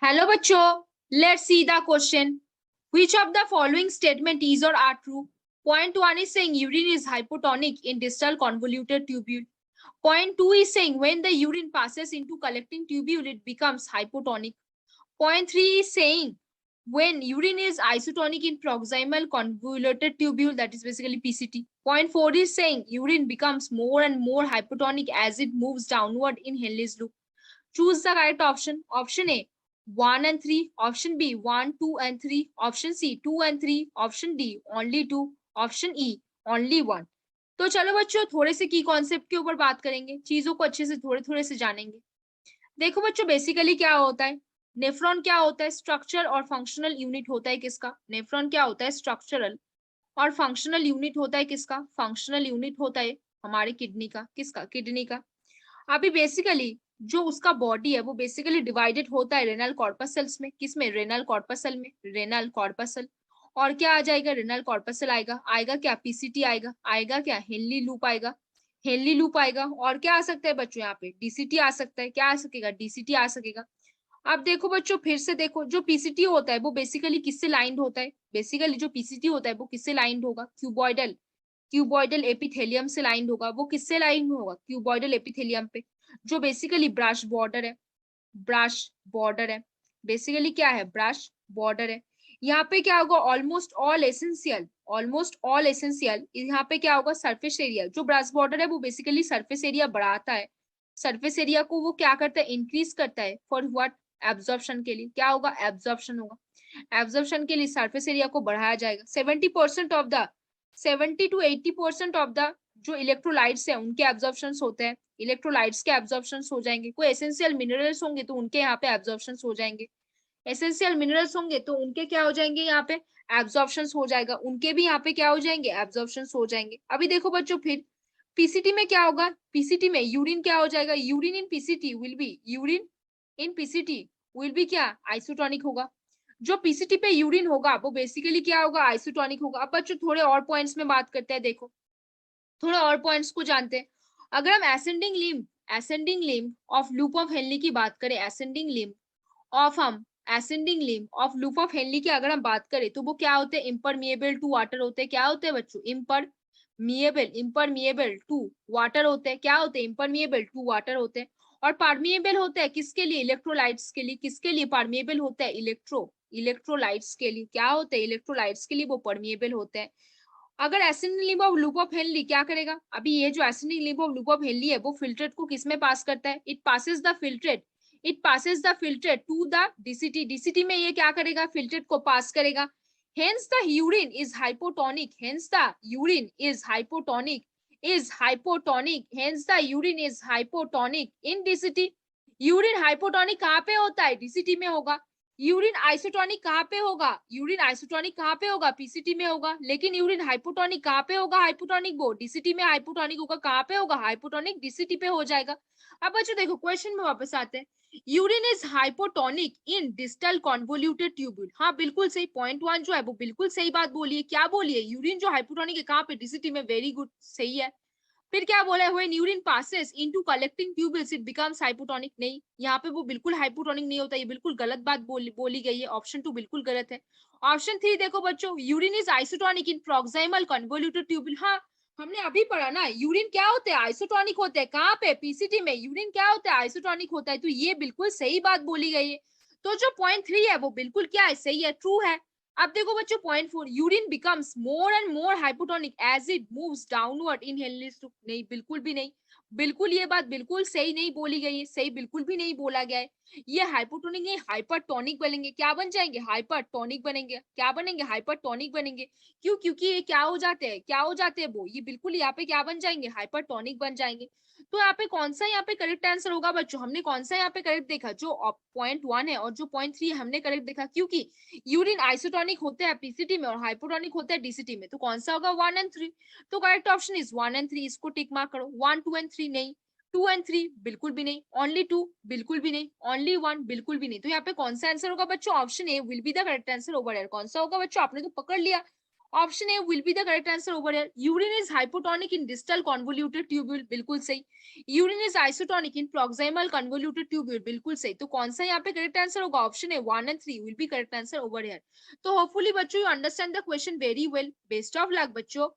Hello बच्चों, let's see the question. Which of the following statement is or are true? Point 1 is saying urine is hypotonic in distal convoluted tubule. Point 2 is saying when the urine passes into collecting tubule, it becomes hypotonic. Point 3 is saying when urine is isotonic in proximal convoluted tubule, that is basically PCT. Point 4 is saying urine becomes more and more hypotonic as it moves downward in Henle's loop. Choose the correct option. Option A 1 and 3, option B 1, 2 and 3, option C 2 and 3, option D only 2, option E only 1. तो चलो बच्चों थोड़े से की concept के ऊपर बात करेंगे, चीजों को अच्छे से थोड़े थोड़े से जानेंगे. देखो बच्चों, बेसिकली क्या होता है नेफ्रॉन? क्या होता है? स्ट्रक्चर और फंक्शनल यूनिट होता है किसका? नेफ्रॉन क्या होता है? स्ट्रक्चरल. और फंक्शनल यूनिट होता है किसका? फंक्शनल यूनिट होता है हमारे किडनी का. किसका? किडनी का. अभी बेसिकली जो उसका बॉडी है वो बेसिकली डिवाइडेड होता है रेनल कॉर्पसल्स में. किसमें? रेनल कॉर्पसल में. Renal corpuscle. और क्या आ जाएगा? रेनल कॉर्पसल आएगा. आएगा क्या? पीसीटी आएगा. आएगा क्या? हेनली लूप आएगा. हेनली लूप आएगा. और क्या आ सकता है बच्चों? यहाँ पे डीसीटी आ सकता है. क्या आ सकेगा? डीसीटी आ सकेगा. अब देखो बच्चों, फिर से देखो, जो पीसीटी होता है वो बेसिकली किससे लाइंड होता है? बेसिकली जो पीसीटी होता है वो किससे लाइंड होगा? क्यूबॉइडल. क्यूबॉइडल एपिथेलियम से लाइंड होगा. वो किससे लाइंड होगा? क्यूबॉइडल एपिथेलियम पे, जो बेसिकली ब्रश बॉर्डर है. ब्रश बॉर्डर है. बेसिकली क्या है? ब्रश बॉर्डर है. यहाँ पे क्या होगा? Almost all essential. Almost all essential यहाँ पे क्या होगा? Surface area. जो ब्रश बॉर्डर है वो बेसिकली सरफेस एरिया बढ़ाता है. सरफेस एरिया को वो क्या करता है? इंक्रीज करता है. For what? एब्जॉर्प्शन के लिए. क्या होगा? एब्जॉर्प्शन होगा. एब्जॉर्प्शन के लिए सरफेस एरिया को बढ़ाया जाएगा. 70% of the 70 to 80% of the जो इलेक्ट्रोलाइट्स है उनके एब्जॉर्प्शन होते हैं. इलेक्ट्रोलाइट्स के एब्जॉर्प्शन हो जाएंगे. कोई एसेंशियल मिनरल्स होंगे तो उनके यहाँ पे एब्जॉर्प्शन हो जाएंगे. एसेंशियल मिनरल्स होंगे तो उनके क्या हो जाएंगे? यहाँ पे एब्जॉर्प्शन हो जाएगा. उनके भी यहाँ पे क्या हो जाएंगे? एब्जॉर्प्शन हो जाएंगे. अभी देखो बच्चों, फिर पीसीटी में क्या होगा? पीसीटी में यूरिन क्या हो जाएगा? Urine in PCT will be, urine in PCT will be क्या? आइसोटोनिक होगा. जो पीसीटी पे यूरिन होगा वो बेसिकली क्या होगा? आइसोटोनिक होगा. अब बच्चों थोड़े और पॉइंट्स में बात करते हैं. देखो थोड़े और पॉइंट्स को जानते हैं. अगर हम ascending limb of loop of Henley की बात करें, ascending limb of loop of Henley की अगर हम बात करें तो वो क्या होते हैं? इम्परमिएबल टू वाटर होते हैं. क्या होते हैं बच्चों? इम्परमिएबल टू वाटर होते हैं. क्या होते हैं? इम्परमिएबल टू वाटर होते हैं. और परमिएबल होता है किसके लिए? इलेक्ट्रोलाइट्स के लिए. किसके लिए परमिएबल होता है? इलेक्ट्रोलाइट्स के लिए. क्या होते हैं? इलेक्ट्रोलाइट्स के लिए वो परमिएबल होते हैं. अगर acidic limb of loop of Henle क्या करेगा? अभी ये जो acidic limb of loop of Henle है वो फिल्ट्रेट को किसमें पास करता है? It passes the filtrate to the DCT. DCT में ये क्या करेगा? फिल्ट्रेट को पास करेगा. Hence the urine is hypotonic. Hence the urine is hypotonic. Hence the urine is hypotonic in DCT. Urine hypotonic कहाँ पे होता है? डीसीटी में होगा. यूरिन आइसोटोनिक कहाँ पे होगा? यूरिन आइसोटोनिक कहाँ पे होगा? पीसीटी में होगा. लेकिन यूरिन हाइपोटोनिक कहाँ पे होगा? हाइपोटोनिक वो डीसीटी में हाइपोटोनिक होगा. कहाँ पे होगा? हाइपोटोनिक डीसीटी पे हो जाएगा. अब बच्चों देखो क्वेश्चन में वापस आते हैं. Urine is hypotonic in distal convoluted tubule. हाँ बिल्कुल सही. पॉइंट 1 जो है वो बिल्कुल सही बात बोली है. क्या बोली है? यूरिन जो हाइपोटोनिक है कहाँ पे? डीसीटी में. वेरी गुड, सही है. फिर क्या बोला है? When urine passes into collecting tubules it becomes hypotonic. नहीं, यहाँ पे वो बिल्कुल हाइपोटोनिक नहीं होता. ये बिल्कुल गलत बात बोली गई है. ऑप्शन 2 बिल्कुल गलत है. ऑप्शन 3 देखो बच्चों, urine is isotonic in proximal convoluted tubule. हाँ हमने अभी पढ़ा ना, यूरिन क्या होते हैं? आइसोटोनिक होते हैं. कहाँ पे? पीसीटी में. यूरिन क्या होता है? आइसोटोनिक होता है. तो ये बिल्कुल सही बात बोली गई है. तो जो पॉइंट 3 है वो बिल्कुल क्या है? सही है, ट्रू है. अब देखो बच्चों point 4, urine becomes more and more hypotonic as it moves downward in Henle's to. नहीं, बिल्कुल भी नहीं. बिल्कुल ये बात बिल्कुल सही नहीं बोली गई है. सही बिल्कुल भी नहीं बोला गया है. ये हाइपोटोनिक नहीं, हाइपरटोनिक बनेंगे. क्या बन जाएंगे? हाइपरटोनिक बनेंगे. क्या बनेंगे? हाइपरटोनिक बनेंगे. क्यों? क्योंकि ये क्या हो जाते हैं? क्या हो जाते हैं वो? ये बिल्कुल यहाँ पे क्या बन जाएंगे? हाइपरटोनिक बन जाएंगे. तो यहाँ पे कौन सा यहाँ पे करेक्ट आंसर होगा बच्चों? हमने कौन सा यहाँ पे करेक्ट देखा? जो पॉइंट 1 है और जो पॉइंट 3 हमने करेक्ट देखा. क्योंकि यूरिन आइसोटोनिक होते हैं पीसीटी में और हाइपोटोनिक होते हैं डीसीटी में. तो कौन सा होगा? 1 एंड 3. तो करेक्ट ऑप्शन इज 1 एंड 3. इसको टिक मार्क करो. 1, 2 एंड 3 नहीं. 2 एंड 3 बिल्कुल भी नहीं. ओनली 2 बिल्कुल भी नहीं. ओनली 1 बिल्कुल भी नहीं. तो यहाँ पे कौन सा आंसर होगा बच्चों? Option A will be the correct answer over here. कौन सा होगा बच्चों? आपने तो पकड़ लिया. Option A will be the correct answer over here. Urine is hypotonic in distal convoluted tubule, बिल्कुल सही. Urine is isotonic in proximal convoluted tubule, बिल्कुल सही. तो कौन सा यहाँ पे करेक्ट आंसर होगा? Option A 1 and 3 will be correct answer over here. तो होपफुली बच्चों you understand the question very well. Best of luck बच्चों.